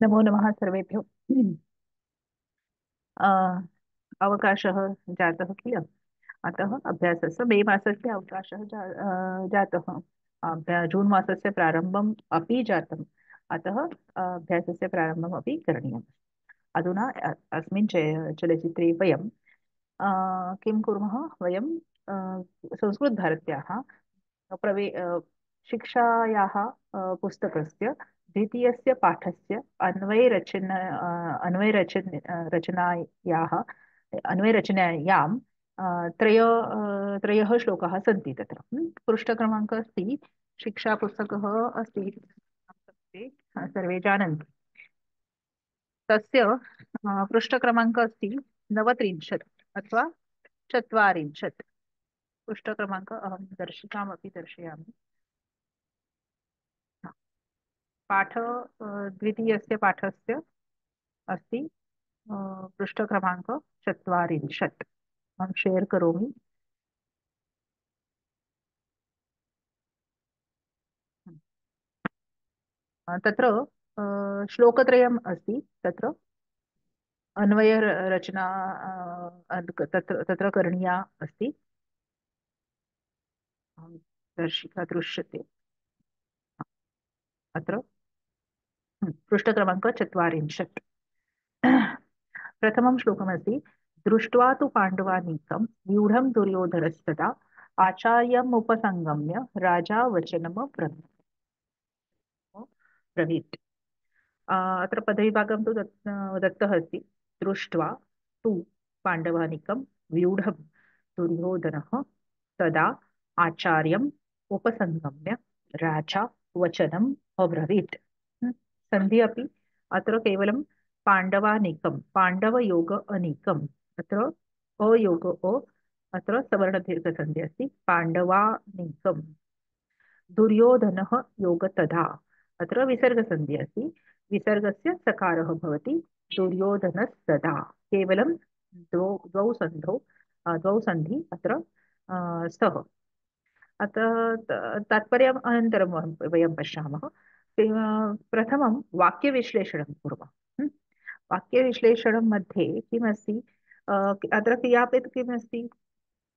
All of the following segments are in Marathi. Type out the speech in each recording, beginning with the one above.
नमो नमः सर्वेभ्यो। अ, अवकाशः जातः किल। अतः अभ्यासस्य मे मासस्य अवकाशः जातः। जून् मासस्य प्रारम्भम् अपि जातम्। अतः अभ्यासस्य प्रारम्भम् अपि करणीयम्। अधुना अस्मिन् चलच्चित्रे वयं किं कुर्मः। वयं संस्कृतभारत्याः शिक्षायाः पुस्तकस्य द्वितीयस्य पाठस्य रचनायाः अन्वयरचनायां त्रयः श्लोकाः सन्ति तत्र। पृष्ठक्रमाङ्कः अस्ति। शिक्षापुस्तकः अस्ति। ते सर्वे जानन्ति। तस्य पृष्ठक्रमाङ्कः अस्ति 39 अथवा 40। पृष्ठक्रमाङ्कः अहं दर्शिकामपि दर्शयामि। द्वितीयस्य पाठस्य अस्ति पृष्ठक्रमाङ्क 40। अहं शेर् करोमि। तत्र श्लोकत्रयम् अस्ति। तत्र अन्वयरचना तत्र तत्र करणीया अस्ति। अहं दर्शिका दृश्यते अत्र। पृष्ठक्रमाङ्क 40। प्रथमं श्लोकमस्ति। दृष्ट्वा तु पाण्डवानीकं व्यूढं दुर्योधनस्तदा आचार्यमुपसङ्गम्य राजा ब्रवीत्। अत्र पदविभागं तु दत्तः अस्ति। दृष्ट्वा तु पाण्डवानीकं व्यूढं दुर्योधनः तदा आचार्यम् उपसङ्गम्य राजा वचनम् अब्रवीत्। सन्धि अपि अत्र केवलं पाण्डवानीकं पाण्डवयोग अनीकम्। अत्र अयोग अत्र सवर्णदीर्घसन्धि अस्ति। पाण्डवानीकं दुर्योधनः योग तथा अत्र विसर्गसन्धि अस्ति। विसर्गस्य सकारः भवति दुर्योधनस्तदा। केवलं द्वौ सन्धि अत्र स्तः। अतः तात्पर्यम् अनन्तरं वयं पश्यामः। प्रथमं वाक्यविश्लेषणं कुर्मः। वाक्यविश्लेषणं मध्ये किमस्ति। अत्र क्रियापदं किमस्ति।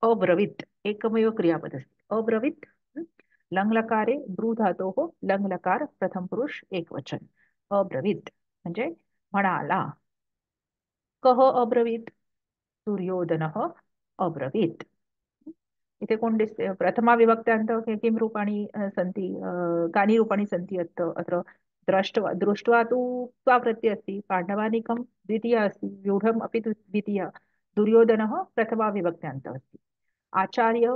अब्रवीत् एकमेव क्रियापदस्ति अब्रवीत्। लङ् लकारे ब्रू धातोः लङ् लकार प्रथम पुरुष एकवचन अब्रवीत् म्हणजे म्हणाला। कः अब्रवीत्। दुर्योधनः अब्रवीत्। इथे कोण दिसते प्रथमा विभक्त्यान्त किं रूपाणि सन्ति। कानि रूपाणि सन्ति अत्र दृष्ट्वा तु त्वा प्रत्ययः अस्ति। पाण्डवानीकं द्वितीया अस्ति। व्यूढम् अपि तु द्वितीया। दुर्योधनः प्रथमा विभक्त्यान्तः अस्ति। आचार्य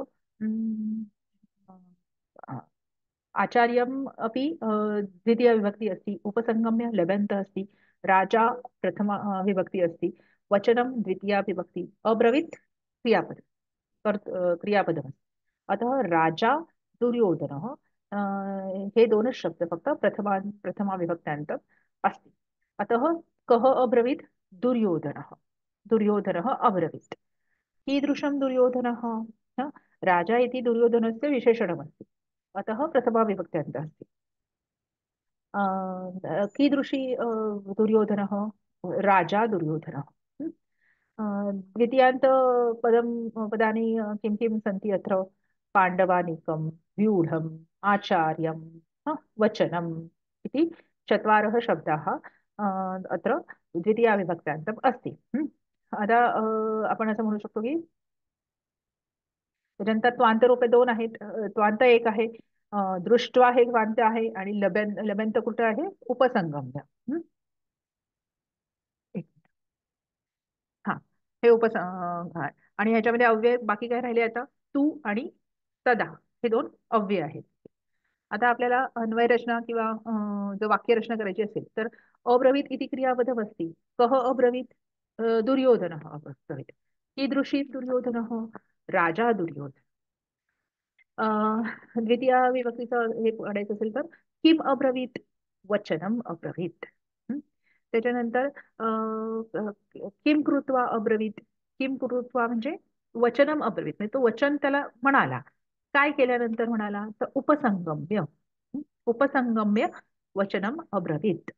अं, आचार्यम् अपि द्वितीया विभक्ति अस्ति। उपसंगम्य लबन्त अस्ति। राजा प्रथमा विभक्ति अस्ति। वचनं द्वितीया विभक्ति। अब्रवीत् क्रियापद क्रियापदमस्ति। अतः राजा दुर्योधनः हे दोनच शब्द फक्त प्रथमा विभक्त्यान्त अस्ति। अतः कः अब्रवीत्। दुर्योधनः दुर्योधनः अब्रवीत्। कीदृशं दुर्योधनः। न? राजा इति दुर्योधनस्य विशेषणमस्ति। अतः प्रथमा विभक्त्यान्तः अस्ति। कीदृशी दुर्योधनः। राजा दुर्योधनः। द्वितीयान्त पदानि किं किं सन्ति अत्र। पाण्डवानीकं व्यूढम् आचार्यं वचनम् इति चत्वारः शब्दाः अत्र द्वितीया विभक्त्यान्तम् अस्ति। आता आपण असं म्हणू शकतो की त्याच्यानंतर त्वांत रूपे दोन आहेत। त्वांत एक आहे दृष्ट्वा हे त्वांत आहे आणि लबंत कुठं आहे उपसंगम्य। हं? एक हा हे हा. आणि ह्याच्यामध्ये अव्यय बाकी काय राहिले आता. तू आणि तदा हे दोन अव्यय आहेत. आता आपल्याला अन्वय रचना किंवा जर वाक्य रचना करायची असेल तर अब्रवीत इति क्रियापदम् अस्ति। कः अब्रवीत। दुर्योधनः अब्रवीत। कीदृशी दुर्योधनः। राजा दुर्योधन। द्वितीया विभक्तीचं हे पडायचं असेल तर किम अब्रवीत वचनम अब्रवीत। हं? त्याच्यानंतर किम कृत्वा अब्रवीत। किम कृत्वा म्हणजे वचनम अब्रवीत म्हणजे तो वचन त्याला म्हणाला। काय केल्यानंतर म्हणाला तर उपसंगम्य। उपसंगम्य वचनम अब्रवीत।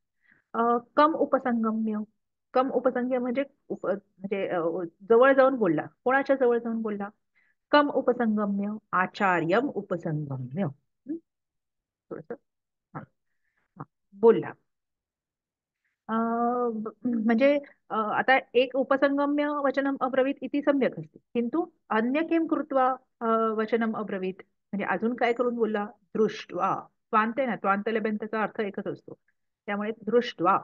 कम उपसंगम्य. कम उपसंगम्य म्हणजे म्हणजे जवळ जाऊन बोलला. कोणाच्या जवळ जाऊन बोलला? कम उपसंगम्य आचार्यम उपसंगम्य. थोडस बोलला. म्हणजे आता एक उपसंगम्य वचनम अब्रवीत इति सम्यक असते, किंतु अन्य किम कृत्वा वचनम अब्रवीत, म्हणजे अजून काय करून बोलला? दृष्ट्वा. त्वांत आहे ना, त्वांत लबंताचा अर्थ एकच असतो. त्यामुळे दृष्ट्वा.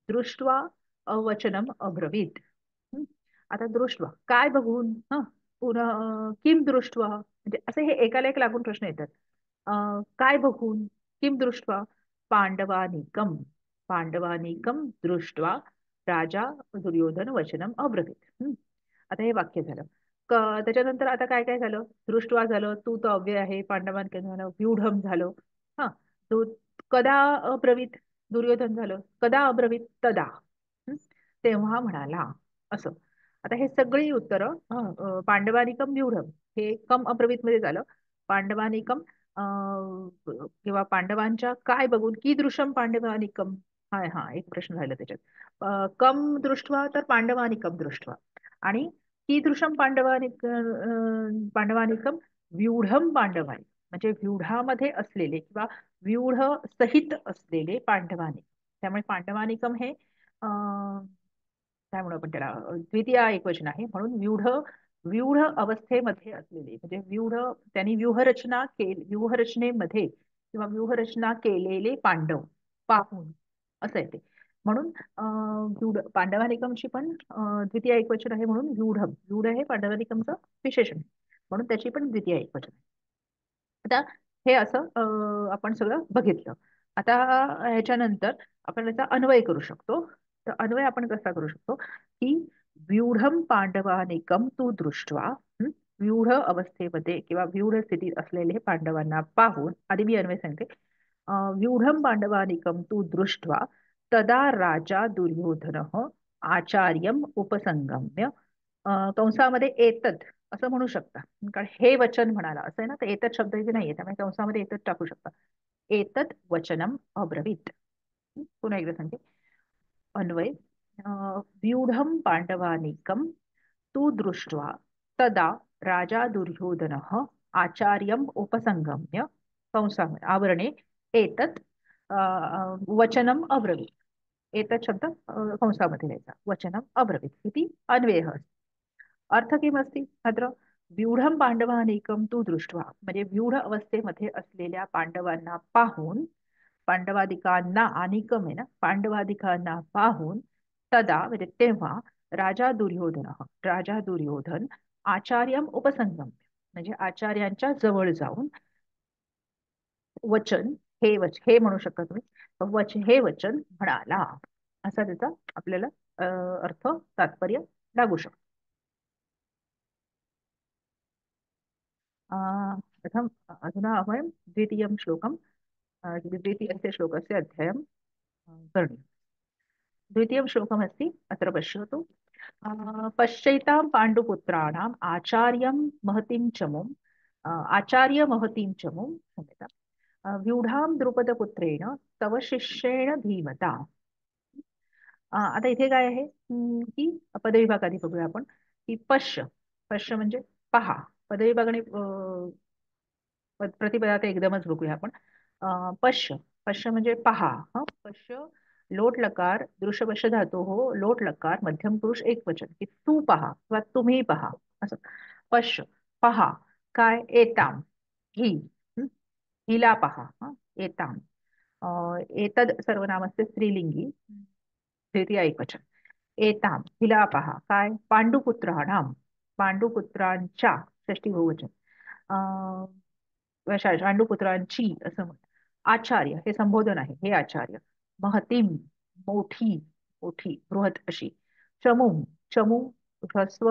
दृष्ट्वा वचनम अब्रवीत. हं? आता दृष्ट्वा काय बघून, पुन्हा किम दृष्ट्वा, म्हणजे असे हे एकाला एक लागून प्रश्न येतात. काय बघून? किम दृष्ट्वा? पांडवानिकम. पांडवानिकम दृष्ट्वा राजा दुर्योधन वचनम अब्रवीत. आता हे वाक्य झालं. त्याच्यानंतर आता काय काय झालं? दृष्ट्वा झालं, तू तो अव्यय आहे. पांडवांकडे झालं, व्यूढम झालं. हा. तो कदा अब्रवीत, दुर्योधन झालं. कदा अब्रवीत? तदा. हं? तेव्हा म्हणाला, असं. आता हे सगळी उत्तरं पांडवानिकम व्यूढम हे कम अब्रवीत मध्ये झालं. पांडवानिकम किंवा पांडवांच्या काय बघून, कीदृशम पांडवानिकम. हा हा एक प्रश्न राहिला त्याच्यात. कम दृष्ट्वा तर पांडवानिकम दृष्ट्वा. आणि कीदृशम पांडवानिकम व्यूढम पांडवानी, म्हणजे व्यूढामध्ये असलेले किंवा व्यूढ सहित असलेले पांडवानिक. त्यामुळे पांडवानिकम हे काय म्हणू आपण त्याला, द्वितीय एकवचन आहे, म्हणून व्यूढ. व्यूढ अवस्थेमध्ये असलेले म्हणजे व्यूढ, त्यांनी व्यूहरचनेमध्ये किंवा व्यूहरचना केलेले पांडव पाहून, असं आहे ते. म्हणून व्यूढ पांडवानिकमची पण द्वितीय एकवचन आहे, म्हणून व्यूढम. व्यूढ हे पांडवानिकमचं विशेषण आहे, म्हणून त्याची पण द्वितीय एकवचन आहे. आता हे असं आपण सगळं बघितलं. आता ह्याच्यानंतर आपण त्याचा अन्वय करू शकतो. तर अन्वय आपण कसा करू शकतो, की व्यूढम पांडवानिकम तू दृष्ट्वा. व्यूढ अवस्थेमध्ये किंवा व्यूढ स्थितीत असलेले पांडवांना पाहून, आधी मी अन्वय सांगते. व्यूढम पांडवानिकम तू दृष्ट्वा तदा राजा दुर्योधन आचार्यम उपसंगम्य. कंसामध्ये एतत असं म्हणू शकता, कारण हे वचन म्हणाला असं आहे ना, तर एतत शब्द इथे नाहीये, त्यामुळे कंसामध्ये एतत टाकू शकता. एतत वचनम अब्रवीत. पुन्हा एकदा सांगते. अन्वय. व्यूढम पांडवानिकम तू दृष्ट्वा तदा राजा दुर्योधनः आचार्यम उपसंगम्य कंसामध्ये आवरणे एतत् वचनम अब्रवीत. एतत् शब्द कंसामध्ये लिहायचा, वचनम अब्रवीत इति अन्वयः. अर्थ किमस्ति अत्र? व्यूढम पांडवानिकम तू दृष्ट्वा, म्हणजे व्यूढ अवस्थेमध्ये असलेल्या पांडवांना पाहून, पांडवादिकांना, अनिकम आहे ना, पांडवादिकांना पाहून, तदा म्हणजे तेव्हा, राजा दुर्योधन, राजा दुर्योधन आचार्यम उपसंगम, म्हणजे आचार्यांच्या जवळ जाऊन वचन, हे म्हणू शकता तुम्ही, हे वचन म्हणाला, असा त्याचा आपल्याला अर्थ, तात्पर्य लागू शकतो. कथम् अधुना वयं द्वितीयं श्लोकं, द्वितीयस्य श्लोकस्य अध्ययनं करणीयम्। द्वितीयं श्लोकमस्ति, अत्र पश्यतु। पश्यैतां पाण्डुपुत्राणाम् आचार्यं महतीं चमुम्, आचार्य महतीं चमुम्, क्षम्यताम्, व्यूढां द्रुपदपुत्रेण तव शिष्येण धीमता। आता इथे काय आहे, की पदविभाग आधी बघूया आपण, की पश्य. पश्य म्हणजे पहा. पदविभागाने प्रतिपदा ते एकदमच बघूया आपण. पश्य. पश्य म्हणजे पहा. पश्य लोट लकार दृश्यपश्य धातू हो, लोट लकार मध्यम पुरुष एक वचन, की तू पहा किंवा तुम्ही पहा, असं. पश्य पहा. काय? एताम ही. हं? हिला पहा. एताम. एतद सर्वनामस्य स्त्रीलिंगी द्वितीय एकवचन. एताम हिला पहा. काय? पांडुपुत्राणां. पांडुपुत्रांच्या षष्टी बहुवचन. पांडुपुत्रांची असं म्हण. आचार्य हे संबोधन आहे, हे आचार्य. महतीम मोठी, मोठी बृहत अशी. चमू. चमू ह्रस्व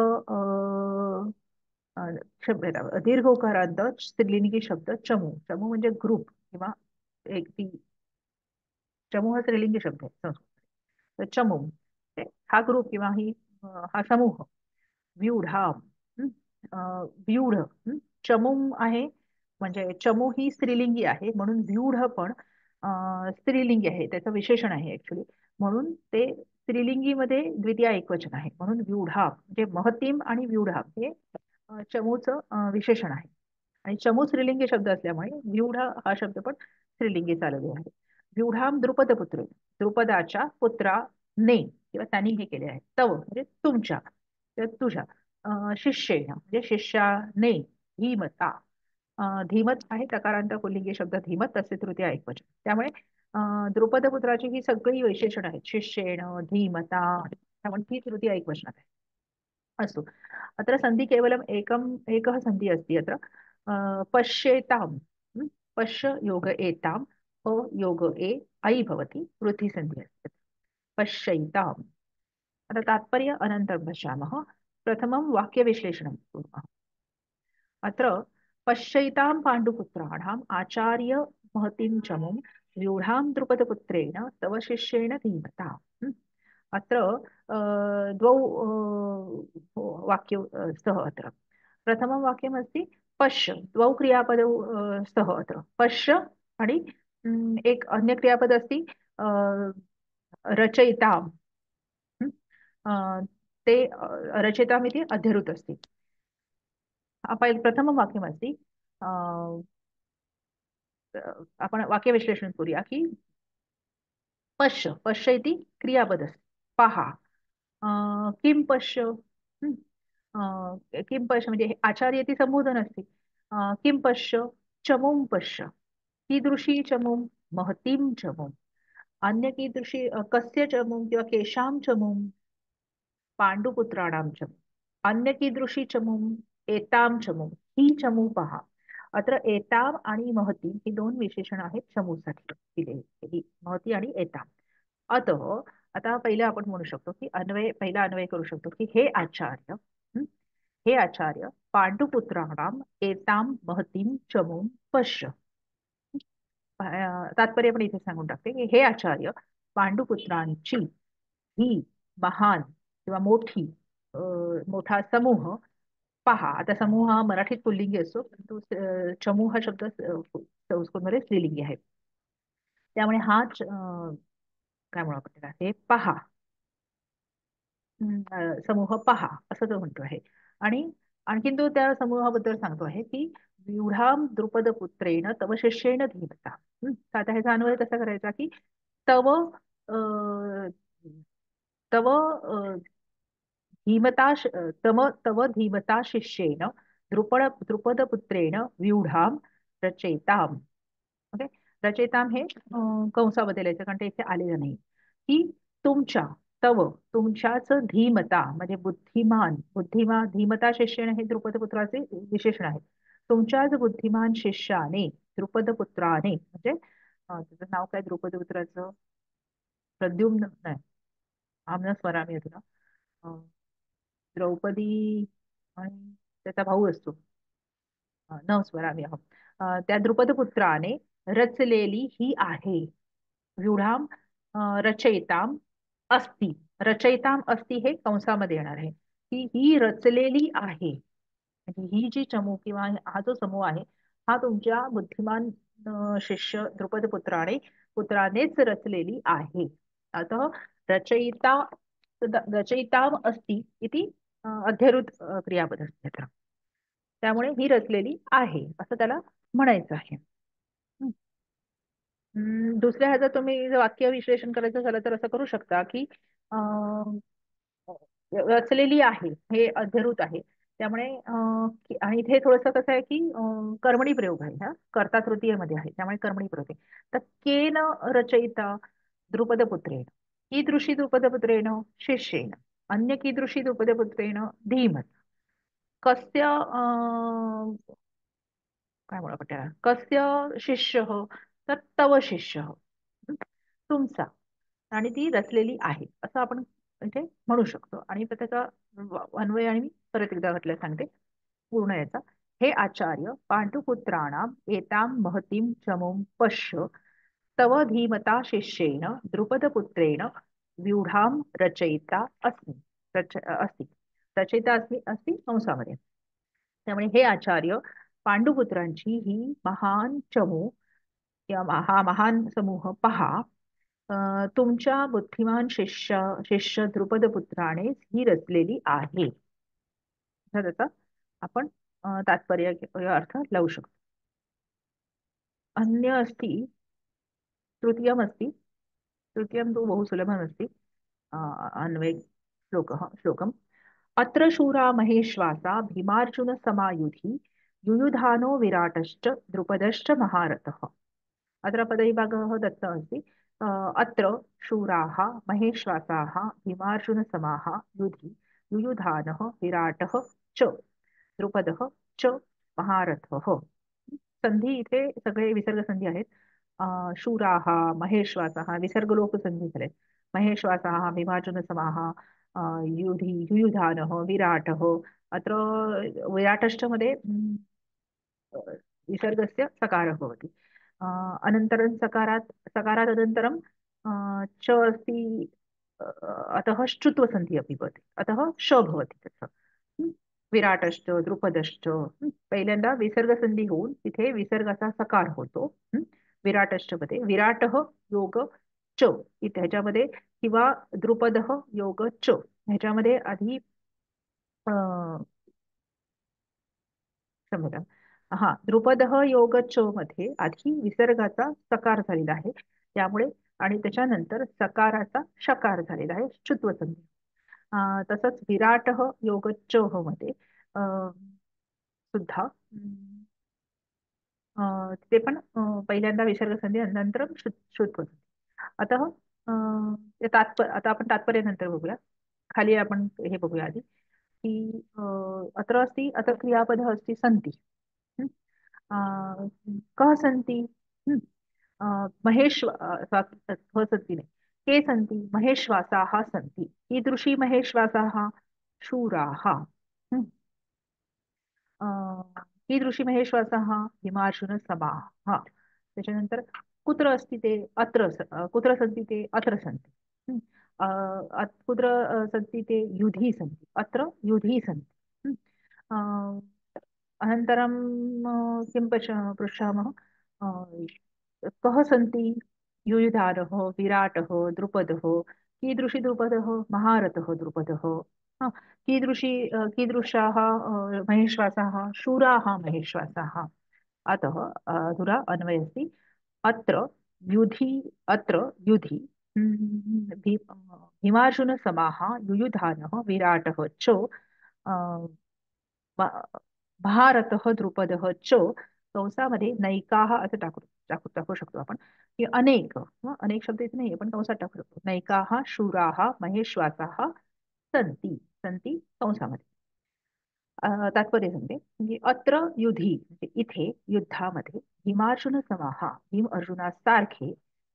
शब्द दीर्घ उकारांत स्त्रीलिंगी शब्द चमू. चमू म्हणजे ग्रुप किंवा एक ती. चमू हा स्त्रीलिंगी शब्द आहे संस्कृत. तर चमू हा ग्रुप किंवा हा समूह. व्यूढा. व्यूढ. चमू आहे, म्हणजे चमू ही स्त्रीलिंगी आहे, म्हणून व्यूढ पण स्त्रीलिंगी आहे, त्याचं विशेषण आहे ऍक्च्युली. म्हणून ते स्त्रीलिंगीमध्ये द्वितीय एकवचन आहे. म्हणून व्यूढाम म्हणजे महतीम आणि व्यूढाम हे चमूचं विशेषण आहे. आणि चमू स्त्रीलिंगी शब्द असल्यामुळे व्यूढ हा शब्द पण स्त्रीलिंगी चालवले आहे. व्यूढाम द्रुपद पुत्र, द्रुपदाच्या पुत्राने किंवा त्यांनी हे केले आहे. तव म्हणजे तुमच्या किंवा तुझ्या शिष्येन म्हणजे शिष्याने धीमता धीमत आहे तकारांत पुल्लिंगी शब्द धीमत तसे तृतीय एकवचन. त्यामुळे द्रुपद पुत्राची ही सगळी वैशेषण आहेत. शिष्येण धीमता त्यामुळे ही तृतीय एकवचनात आहे. अस्तु अत्र सन्धि केवलम् एकः सन्धि अस्ति अत्र पश्येताम् पश्य योग एताम् अ योग ए ऐ भवति वृद्धि सन्धि अस्ति पश्यैताम्. आता तात्पर्य अनन्तरं पश्यामः. प्रथमं वाक्यविश्लेषणं कुर्मः. अत्र पश्यैतां पाण्डुपुत्राणाम् आचार्य महतीं चमुं व्यूढां द्रुपदपुत्रेण तव शिष्येण धीमता. अत्र द्वौ वाक्यौ स्तः अत्र. प्रथमं वाक्यमस्ति पश्य, द्वौ क्रियापदौ स्तः अत्र. पश्य आणि एक अन्य क्रियापद अस्ति रचयिताम्. ते रचयिताम् इति अध्यरुत् अस्ति. प्रथमं वाक्यमस्ति आपण वाक्यविश्लेषण करूया की पश्य पश्य इति क्रियापदस्ति पहा किं पश्य किं पश्य म्हणजे हे आचार्य इति संबोधन अस्ति किं पश्य चमुं पश्य कीदृशी चमुं महतीं चमुं अन्य कीदृशी कस्य चमुं किंवा केषां चमुं पाण्डुपुत्राणां चमुं अन्य कीदृशी चमुं एतां चमुं ही चमू पहा. अत्र एताम आणि महती ही दोन विशेषण आहेत चमूसाठी दिलेली महती आणि एताम. अतः आता पहिलं आपण म्हणू शकतो की पहिला अन्वय करू शकतो की हे आचार्य पांडुपुत्राणाम एताम महतीम चमूम पश्य. तात्पर्य पण इथे सांगून टाकते की हे आचार्य पांडुपुत्रांची ही महान किंवा मोठा समूह पहा. आता समूह हा मराठीत पुल्लिंगी असतो परंतु चमू हा शब्द संस्कृतमध्ये स्त्रीलिंगी आहे. त्यामुळे हा काय म्हणू आपण त्याला हे पहा समूह पहा असं तो म्हणतो आहे. आणि आणखीन तो त्या समूहाबद्दल सांगतो आहे की व्यूढाम द्रुपद पुत्रेण तव शिष्येण धीमता. आता ह्याचा अन्वय कसा करायचा की तव अ, तव धीमता तव धीमता शिष्येन द्रुपदपुत्रेण व्यूढाम रचयिताम. ओके रचयिताम हे कंसामध्ये लिहायचं कारण ते इथे आलेलं नाही की तुमच्या तुमच्याच धीमता म्हणजे बुद्धिमान धीमता शिष्येन हे द्रुपदपुत्राचे विशेषण आहे. तुमच्याच बुद्धिमान शिष्याने द्रुपदपुत्राने म्हणजे त्याचं नाव काय द्रुपदपुत्राचं प्रद्युम्न नाही आमना स्वरामी होतो ना द्रौपदी आणि त्याचा भाऊ असतो नवस्वरामी आहोत त्या द्रुपदपुत्राने रचलेली ही आहे. व्यूढाम रचयिताम अस्ति रचयिताम अस्ति हे कंसामध्ये येणार आहे की ही रचलेली आहे. म्हणजे ही जी चमू किंवा हा जो समूह आहे हा तुमच्या बुद्धिमान शिष्य पुत्रानेच रचलेली आहे. अतः रचयिता रचयिताम अस्ति इति अध्यरुत क्रियापद असते अत्र. त्यामुळे ही रचलेली आहे असं त्याला म्हणायचं आहे. दुसऱ्या ह्याचं तुम्ही जर वाक्य विश्लेषण करायचं झालं तर असं करू शकता की रचलेली आहे हे अध्यरूत आहे. त्यामुळे आणि इथे थोडंसं कसं आहे की कर्मणी प्रयोग आहे हा कर्ता तृतीयमध्ये आहे त्यामुळे कर्मणी प्रयोग आहे. तर केन रचयिता द्रुपदपुत्रेण कीदृशी द्रुपदपुत्रेण शिष्येन अन्य कीदृशी द्रुपदपुत्रेण धीमत कस्य काय म्हणू आपण त्याला कस्य शिष्य तर तव शिष्य तुमचा आणि ती रचलेली आहे असं आपण इथे म्हणू शकतो. आणि त्याचा अन्वय आणि मी परत एकदा म्हटलं सांगते पूर्ण याचा. हे आचार्य पांडुपुत्राणाम एताम महतीम चमुम पश्य तव धीमता शिष्येन द्रुपदपुत्रेण व्यूढाम रचयिता अस्ति रचयिता अस्ति कंसामध्ये. त्यामुळे हे आचार्य पांडुपुत्रांची ही महान चमू किंवा हा महान समूह पहा तुमच्या बुद्धिमान शिष्य द्रुपदपुत्रानेच ही रचलेली आहे. तर त्याचा आपण तात्पर्य किंवा अर्थ लावू शकतो. अन्य अस्ति तृतीयम् अस्ति तृतीयं तु बहु सुलभमस्ति अन्वय श्लोकम् अत्र शूरा महेश्वासा भीमार्जुनसमायुधि युयुधानो विराटश्च द्रुपदश्च महारथः. अत्र पदविभागः दत्तः अस्ति अत्र शूराः महेश्वासाः भीमार्जुनसमाः युधि युयुधानः विराटः च द्रुपदः च महारथः. संधी इथे सगळे विसर्ग संधी आहेत. शूराः महेश्वासाः विसर्गलोप संधी झाले. महेश्वासाः भीमार्जुनसमाः युधि युयुधानः विराटः. अत्र विराटश्च मध्ये विसर्गस्य सकारः भवति. अनन्तरं सकारात् अनन्तरं च अस्ति. अतः श्चुत्वसन्धिः अपि भवति. अतः श भवति तत्र. हं. विराटश्च द्रुपदश्च पहिल्यांदा विसर्गसंधी होऊन तिथे विसर्गाचा सकार होतो. विराटश्च मध्ये विराटः योग च इथे ह्याच्यामध्ये किंवा द्रुपदः योग च ह्याच्यामध्ये आधी क्षम्यतां. हा द्रुपदः योग च मध्ये आधी विसर्गाचा सकार झालेला आहे त्यामुळे आणि त्याच्यानंतर सकाराचा शकार झालेला आहे शुत्व संधी. तसंच विराटः योग च मध्ये सुद्धा ते पण पहिल्यांदा विसर्ग संधी नंतर शुत्व संधी. अतः आता आपण तात्पर्य नंतर बघूया. खाली आपण हे बघूया आधी की अत्र अस्ति अत्र क्रियापदः अस्ति सन्ति. हं? कः सन्ति? हं? कः सन्ति नाही के सन्ति महेश्वासाः सन्ति. कीदृशी महेश्वासाः शूराः. हं? कीदृशी महेश्वासाः भीमार्जुनसमाः. त्याच्यानंतर कुत्र अस्ति ते अत्र कुत्र सन्ति ते अत्र सन्ति. हं? कुत्र सन्ति ते युधी सन्ति अत्र युधी सन्ति. हं? अनन्तरं किं पृच्छामः कः सन्ति युयुधानः विराटः द्रुपदः. कीदृशी द्रुपदः महारथः द्रुपदः. कीदृशाः महेश्वासाः शूराः महेश्वासाः. अतः अधुरा अन्वयस्ति अत्र युधि अत्र युधि भीमार्जुनसमाः युयुधानः विराटः च महारथः द्रुपदः च कंसामध्ये नैकाः असं टाकू शकतो आपण की अनेक अनेक शब्द इथे नाहीये पण कंसात टाकू शकतो. नैकाः शूराः महेश्वासाः सन्ति सन्ति कंसामध्ये. तात्पर्य सांगते म्हणजे अत्र युधी म्हणजे इथे युद्धामध्ये भीमार्जुन समाहा भीम अर्जुनासारखे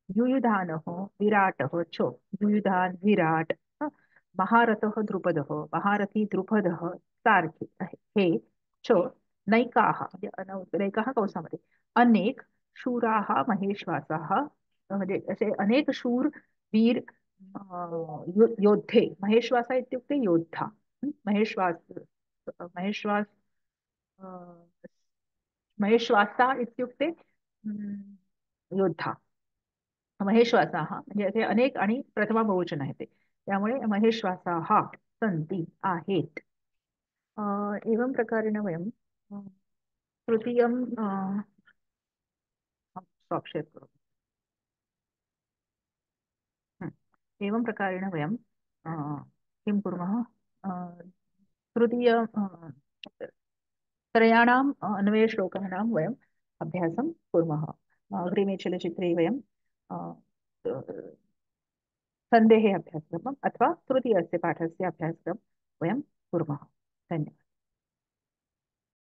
युयुधानः विराटः च युयुधान विराट महारथः द्रुपदः महारथी द्रुपदः सारखे आहे हे च नैकाः म्हणजे नैकाः कंसामध्ये अनेक शूराः महेश्वासाः म्हणजे असे अनेक शूर वीर योद्धे. महेश्वासा इत्युक्ते योद्धा. महेश्वास महेश्वास महेश्वासा इत्युक्ते योद्धा. महेश्वासाः म्हणजे असे अनेक आणि प्रथमा बहुवचन आहे ते त्यामुळे महेश्वासाः सन्ति आहेत. एवं प्रकारेण वयं तृतीयं स्वाक्षर करोमि. एवं प्रकारेण वयं किं कुर्मः तृतीय त्रयाणाम् अन्वयश्लोकानां वयम् अभ्यासं कुर्मः. अग्रिमे चलचित्रे वयं सन्देहे अभ्यासक्रमम् अथवा तृतीयस्य पाठस्य अभ्यासक्रमं वयं कुर्मः. धन्यवादः.